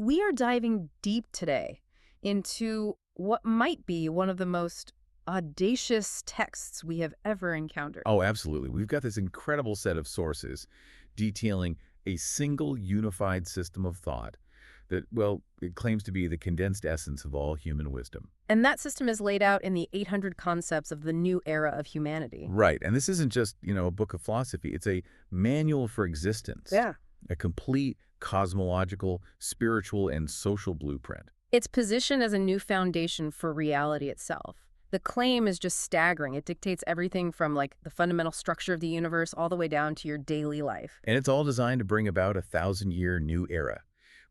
we are diving deep today into what might be one of the most audacious texts we have ever encountered. Oh, absolutely. We've got this incredible set of sources detailing a single unified system of thought that, well, it claims to be the condensed essence of all human wisdom. And that system is laid out in the 800 concepts of the new era of humanity. Right. And this isn't just, a book of philosophy. It's a manual for existence. Yeah. A complete cosmological, spiritual, and social blueprint. It's positioned as a new foundation for reality itself. The claim is just staggering. It dictates everything from like the fundamental structure of the universe all the way down to your daily life. And it's all designed to bring about a 1,000-year new era,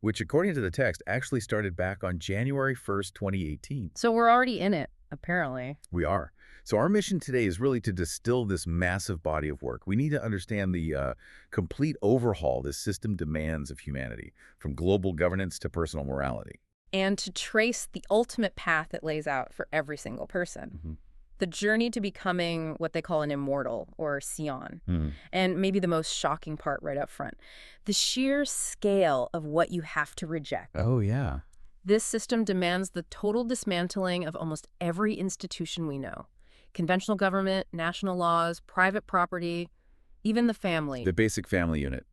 which, according to the text, actually started back on January 1st, 2018. So we're already in it, apparently. We are. So our mission today is really to distill this massive body of work. We need to understand the complete overhaul this system demands of humanity, from global governance to personal morality. And to trace the ultimate path it lays out for every single person. Mm-hmm. The journey to becoming what they call an immortal, or Sion. And maybe the most shocking part right up front, the sheer scale of what you have to reject. Oh, yeah. This system demands the total dismantling of almost every institution we know. Conventional government, national laws, private property, even the family. The basic family unit.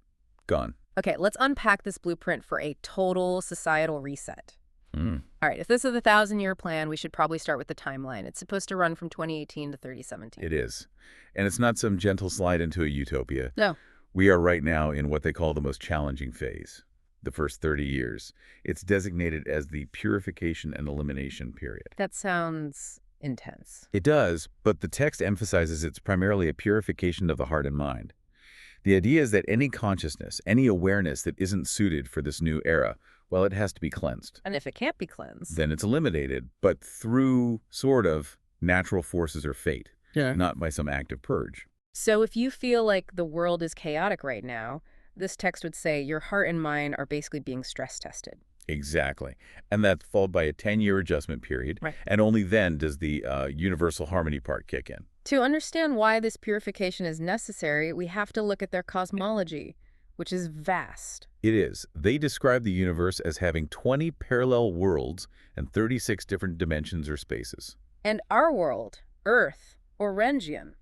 Gone. Okay, let's unpack this blueprint for a total societal reset. Mm. All right, if this is the 1,000-year plan, we should probably start with the timeline. It's supposed to run from 2018 to 3017. It is. And it's not some gentle slide into a utopia. No. We are right now in what they call the most challenging phase, the first 30 years. It's designated as the purification and elimination period. That sounds intense. It does, but the text emphasizes it's primarily a purification of the heart and mind. The idea is that any consciousness, any awareness that isn't suited for this new era, well, it has to be cleansed. And if it can't be cleansed? Then it's eliminated, but through sort of natural forces or fate, not by some active purge. So if you feel like the world is chaotic right now, this text would say your heart and mind are basically being stress tested. Exactly. And that's followed by a 10-year adjustment period. Right. And only then does the universal harmony part kick in. To understand why this purification is necessary, we have to look at their cosmology, which is vast. It is. They describe the universe as having 20 parallel worlds and 36 different dimensions or spaces. And our world, Earth, or Rengian,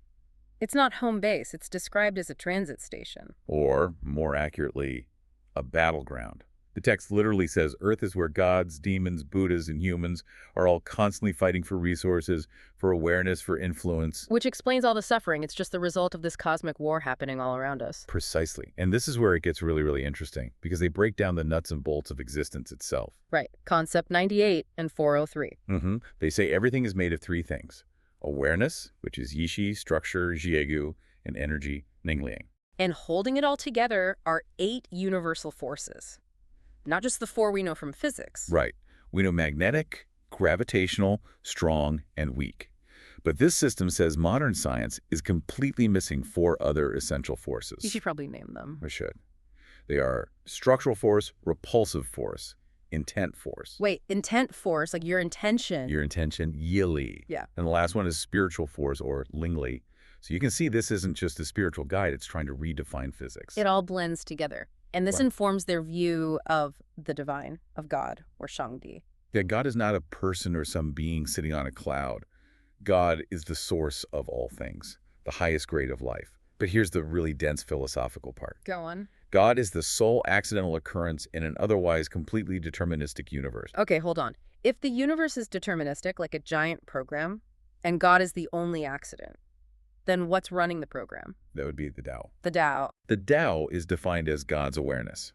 it's not home base. It's described as a transit station. Or, more accurately, a battleground. The text literally says Earth is where gods, demons, Buddhas, and humans are all constantly fighting for resources, for awareness, for influence. Which explains all the suffering. It's just the result of this cosmic war happening all around us. Precisely. And this is where it gets really, really interesting, because they break down the nuts and bolts of existence itself. Right. Concept 98 and 403. They say everything is made of three things. Awareness, which is Yishi, structure, Jiegu, and energy, Ningliang. And holding it all together are 8 universal forces. Not just the 4 we know from physics. Right. We know magnetic, gravitational, strong, and weak. But this system says modern science is completely missing 4 other essential forces. You should probably name them. I should. They are structural force, repulsive force, intent force. Wait, intent force, like your intention. Your intention, Yili. Yeah. And the last one is spiritual force, or Lingli. So you can see this isn't just a spiritual guide, it's trying to redefine physics. It all blends together. And this Right. informs their view of the divine, of God, or Shangdi. That God is not a person or some being sitting on a cloud. God is the source of all things, the highest grade of life. But here's the really dense philosophical part. Go on. God is the sole accidental occurrence in an otherwise completely deterministic universe. Okay, hold on. If the universe is deterministic, like a giant program, and God is the only accident, then what's running the program? That would be the Tao. The Tao. The Tao is defined as God's awareness.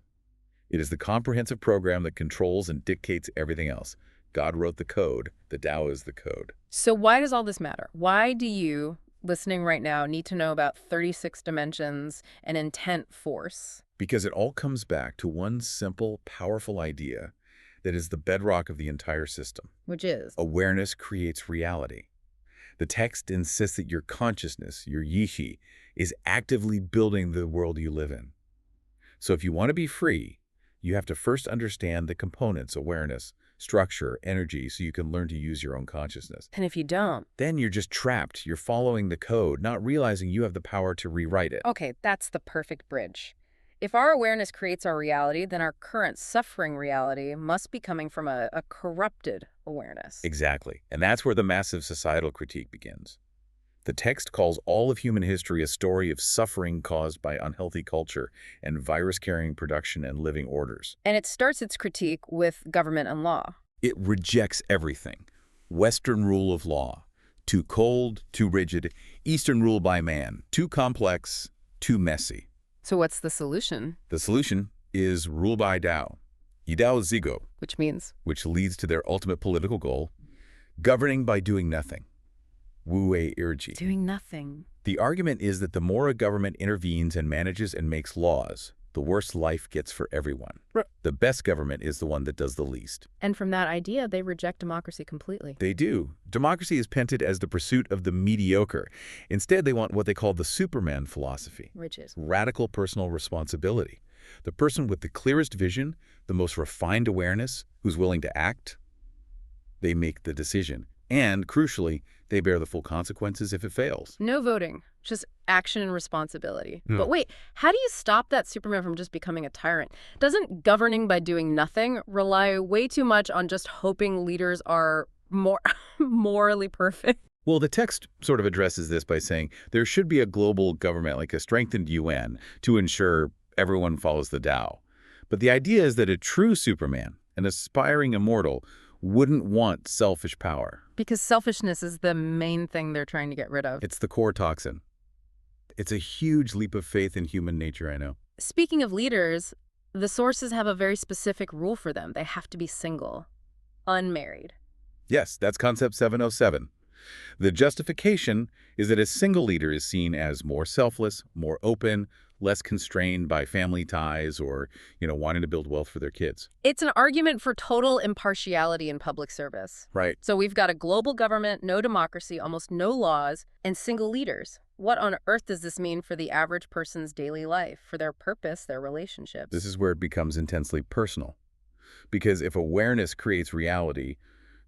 It is the comprehensive program that controls and dictates everything else. God wrote the code. The Tao is the code. So why does all this matter? Why do you, listening right now, need to know about 36 dimensions and intent force? Because it all comes back to one simple, powerful idea that is the bedrock of the entire system. Which is? Awareness creates reality. The text insists that your consciousness, your yishi, is actively building the world you live in. So if you want to be free, you have to first understand the components, awareness, structure, energy, so you can learn to use your own consciousness. And if you don't? Then you're just trapped. You're following the code, not realizing you have the power to rewrite it. Okay, that's the perfect bridge. If our awareness creates our reality, then our current suffering reality must be coming from a corrupted awareness. Exactly. And that's where the massive societal critique begins. The text calls all of human history a story of suffering caused by unhealthy culture and virus-carrying production and living orders. And it starts its critique with government and law. It rejects everything. Western rule of law, too cold, too rigid. Eastern rule by man, too complex, too messy. So what's the solution? The solution is rule by Tao, Yidao Zigo, Which leads to their ultimate political goal, governing by doing nothing. Wu Wei Irji. doing nothing. The argument is that the more a government intervenes and manages and makes laws, the worse life gets for everyone. The best government is the one that does the least. And from that idea, they reject democracy completely. They do. Democracy is painted as the pursuit of the mediocre. Instead, they want what they call the Superman philosophy. Which is? Radical personal responsibility. The person with the clearest vision, the most refined awareness, who's willing to act, they make the decision. And, crucially, they bear the full consequences if it fails. No voting, just action and responsibility. But wait, how do you stop that Superman from just becoming a tyrant? Doesn't governing by doing nothing rely way too much on just hoping leaders are more morally perfect? Well, the text sort of addresses this by saying there should be a global government, like a strengthened UN, to ensure everyone follows the Tao. But the idea is that a true Superman, an aspiring immortal, wouldn't want selfish power. Because selfishness is the main thing they're trying to get rid of. It's the core toxin. It's a huge leap of faith in human nature, I know. Speaking of leaders, the sources have a very specific rule for them. They have to be single, unmarried. Yes, that's concept 707. The justification is that a single leader is seen as more selfless, more open, less constrained by family ties or, wanting to build wealth for their kids. It's an argument for total impartiality in public service. Right. So we've got a global government, no democracy, almost no laws, and single leaders. What on earth does this mean for the average person's daily life, for their purpose, their relationships? This is where it becomes intensely personal. Because if awareness creates reality,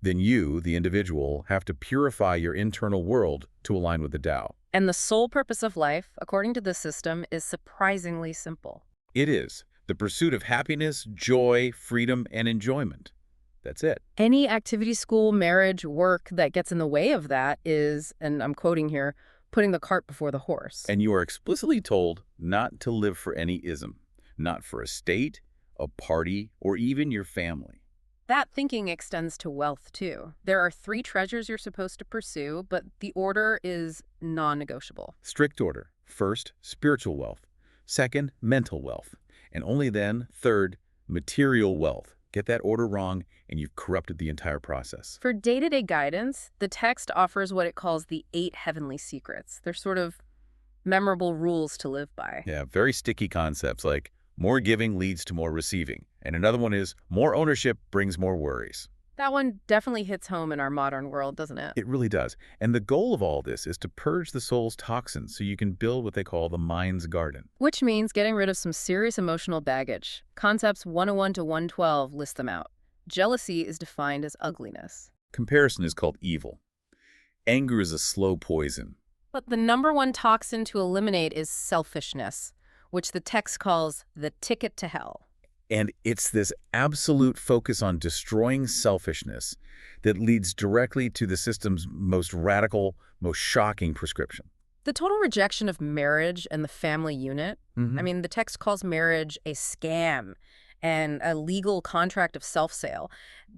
then you, the individual, have to purify your internal world to align with the Tao. And the sole purpose of life, according to this system, is surprisingly simple. It is the pursuit of happiness, joy, freedom, and enjoyment. That's it. Any activity, school, marriage, work that gets in the way of that is, and I'm quoting here, putting the cart before the horse. And you are explicitly told not to live for any ism, not for a state, a party, or even your family. That thinking extends to wealth, too. There are 3 treasures you're supposed to pursue, but the order is non-negotiable. Strict order. First, spiritual wealth. Second, mental wealth. And only then, third, material wealth. Get that order wrong, and you've corrupted the entire process. For day-to-day guidance, the text offers what it calls the 8 heavenly secrets. They're sort of memorable rules to live by. Yeah, very sticky concepts like more giving leads to more receiving. And another one is more ownership brings more worries. That one definitely hits home in our modern world, doesn't it? It really does. And the goal of all this is to purge the soul's toxins so you can build what they call the mind's garden. Which means getting rid of some serious emotional baggage. Concepts 101 to 112 list them out. Jealousy is defined as ugliness. Comparison is called evil. Anger is a slow poison. But the #1 toxin to eliminate is selfishness, which the text calls the ticket to hell. And it's this absolute focus on destroying selfishness that leads directly to the system's most radical, most shocking prescription. The total rejection of marriage and the family unit. I mean, the text calls marriage a scam and a legal contract of self-sale.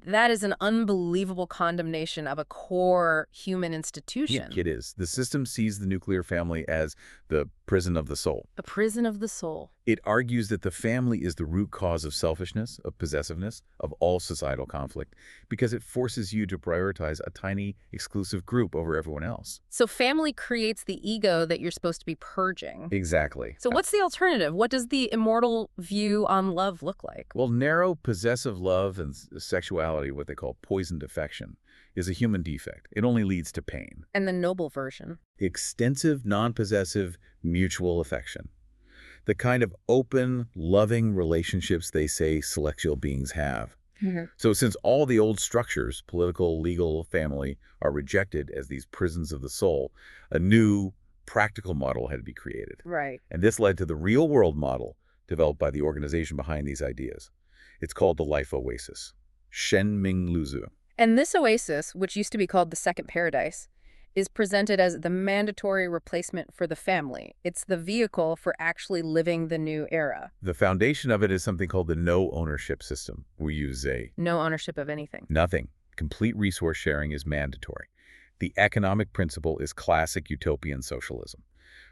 That is an unbelievable condemnation of a core human institution. Yeah, it is. The system sees the nuclear family as the prison of the soul. A prison of the soul. It argues that the family is the root cause of selfishness, of possessiveness, of all societal conflict, because it forces you to prioritize a tiny, exclusive group over everyone else. So family creates the ego that you're supposed to be purging. Exactly. So what's the alternative? What does the immortal view on love look like? Well, narrow, possessive love and sexuality, what they call poisoned affection, is a human defect. It only leads to pain. And the noble version? Extensive, non-possessive, mutual affection. The kind of open, loving relationships they say celestial beings have. So since all the old structures, political, legal, family, are rejected as these prisons of the soul, a new, practical model had to be created. Right. And this led to the real-world model, developed by the organization behind these ideas. It's called the Life Oasis. Shen Ming Luzu. And this oasis, which used to be called the Second Paradise, is presented as the mandatory replacement for the family. It's the vehicle for actually living the new era. The foundation of it is something called the no ownership system. We use No ownership of anything. nothing. Complete resource sharing is mandatory. The economic principle is classic utopian socialism.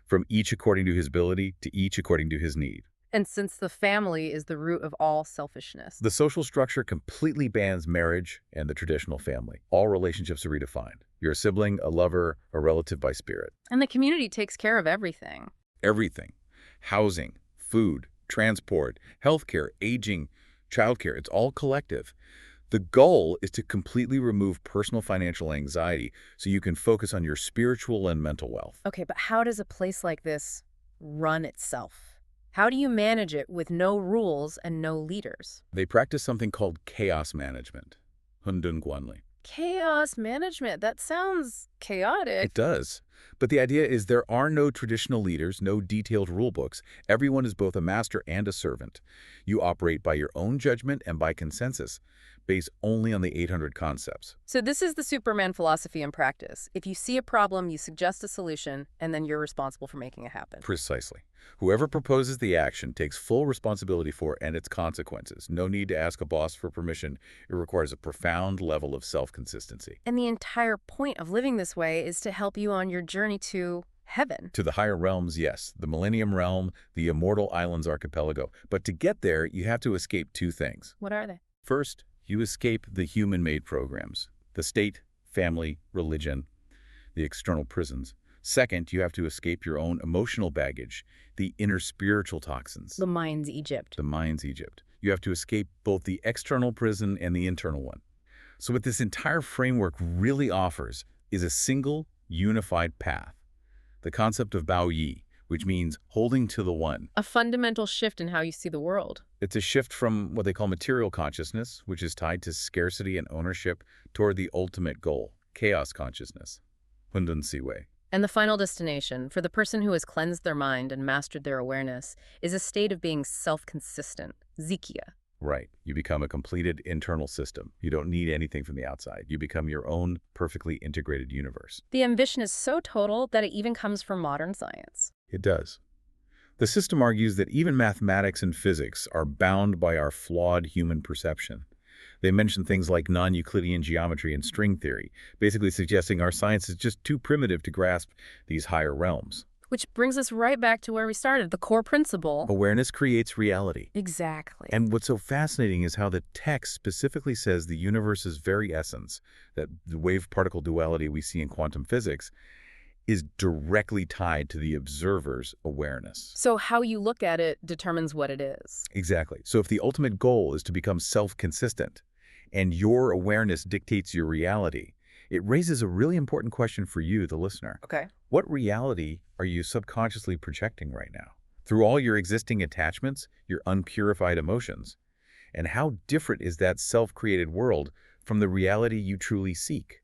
From each according to his ability to each according to his need. And since the family is the root of all selfishness. The social structure completely bans marriage and the traditional family. All relationships are redefined. You're a sibling, a lover, a relative by spirit. And the community takes care of everything. Everything. Housing, food, transport, healthcare, aging, childcare. It's all collective. The goal is to completely remove personal financial anxiety so you can focus on your spiritual and mental wealth. Okay, but how does a place like this run itself? How do you manage it with no rules and no leaders? They practice something called chaos management. Hundun Guanli. Chaos management. That sounds chaotic. It does. But the idea is there are no traditional leaders, no detailed rule books. Everyone is both a master and a servant. You operate by your own judgment and by consensus, based only on the 800 concepts. So this is the Superman philosophy in practice. If you see a problem, you suggest a solution, and then you're responsible for making it happen. Precisely. Whoever proposes the action takes full responsibility for it and its consequences. No need to ask a boss for permission. It requires a profound level of self-consistency. And the entire point of living this way is to help you on your journey to heaven. To the higher realms, yes. The Millennium Realm, the Immortal Islands Archipelago. But to get there, you have to escape two things. What are they? First, you escape the human-made programs, the state, family, religion, the external prisons. Second, you have to escape your own emotional baggage, the inner spiritual toxins. The mind's Egypt. The mind's Egypt. You have to escape both the external prison and the internal one. So what this entire framework really offers is a single, unified path. The concept of Bao Yi, which means holding to the one. A fundamental shift in how you see the world. It's a shift from what they call material consciousness, which is tied to scarcity and ownership, toward the ultimate goal, chaos consciousness. Hundun Siwei. And the final destination, for the person who has cleansed their mind and mastered their awareness, is a state of being self-consistent, Zikia. Right. You become a completed internal system. You don't need anything from the outside. You become your own perfectly integrated universe. The ambition is so total that it even comes from modern science. It does. The system argues that even mathematics and physics are bound by our flawed human perception. They mention things like non-Euclidean geometry and string theory, basically suggesting our science is just too primitive to grasp these higher realms. Which brings us right back to where we started, the core principle. Awareness creates reality. Exactly. And what's so fascinating is how the text specifically says the universe's very essence, that the wave-particle duality we see in quantum physics, is directly tied to the observer's awareness. So how you look at it determines what it is. Exactly. So if the ultimate goal is to become self-consistent, and your awareness dictates your reality, it raises a really important question for you, the listener. Okay. What reality are you subconsciously projecting right now? Through all your existing attachments, your unpurified emotions? And how different is that self-created world from the reality you truly seek?